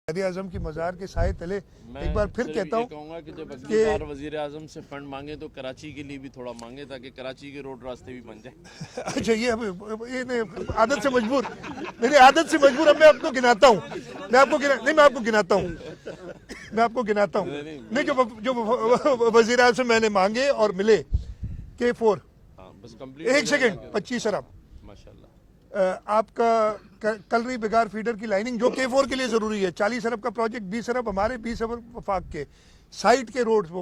वज़ीर-ए-आज़म की मज़ार के साए तले एक बार फिर कहता हूँ कहूँगा कि जब अगली बार वज़ीर-ए-आज़म से फंड मांगे तो कराची के लिए भी थोड़ा मांगे ताकि कराची के रोड रास्ते भी बन जाए। अच्छा ये आदत से मजबूर, मेरी आदत से मजबूर। अब मैं आपको गिनाता हूँ, मैं आपको गिनाता हूँ नहीं जो वज़ीर-ए-आज़म मैंने मांगे और मिले K4 बस कंप्लीट 1 सेकेंड 25 अरब माशाल्लाह। आपका कलरी बिगार फीडर की लाइनिंग जो K4 के लिए जरूरी है, 40 अरब का प्रोजेक्ट, 20 अरब हमारे, 20 अरब वफाक के। साइट के रोड वो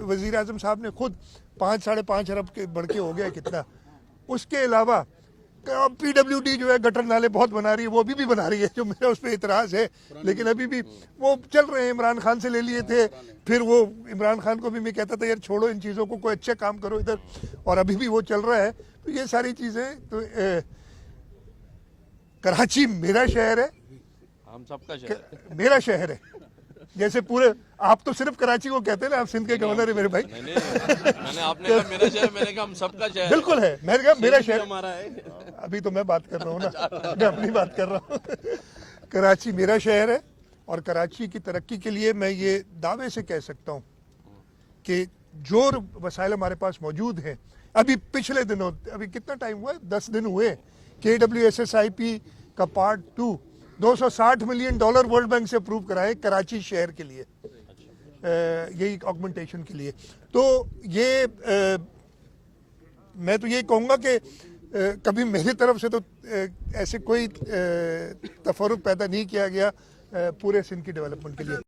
वजीर आजम साहब ने खुद 5-5.5 अरब के बढ़ के हो गया कितना। उसके अलावा PWD जो है गटर नाले बहुत बना रही है, वो अभी भी बना रही है, जो मेरा उस पर इतराज़ है, लेकिन अभी भी वो चल रहे हैं। इमरान खान से ले लिए थे, फिर वो इमरान खान को भी मैं कहता था यार छोड़ो इन चीज़ों को, कोई अच्छा काम करो इधर, और अभी भी वो चल रहा है। तो ये सारी चीज़ें तो कराची मेरा शहर है, हम सबका शहर मेरा शहर है। जैसे पूरे आप तो सिर्फ कराची को कहते हैं ना, आप सिंध के गवर्नर है मेरे भाई। मैंने आपने कहा मेरा शहर, मैंने कहा हम सबका शहर बिल्कुल है, मैंने कहा मेरा शहर हमारा है। अभी तो मैं बात कर रहा हूँ ना, मैं अपनी बात कर रहा हूँ। कराची मेरा शहर है और कराची की तरक्की के लिए मैं ये दावे से कह सकता हूँ कि जो वसाइल हमारे पास मौजूद हैं, अभी पिछले दिनों, अभी कितना टाइम हुआ है, 10 दिन हुए, KWSSIP का पार्ट 2 $260 मिलियन वर्ल्ड बैंक से अप्रूव कराए कराची शहर के लिए, यही ऑगमेंटेशन के लिए। तो ये मैं तो ये कहूँगा कि कभी मेरी तरफ से तो ऐसे कोई तफरुक पैदा नहीं किया गया पूरे सिंध की डेवलपमेंट के लिए।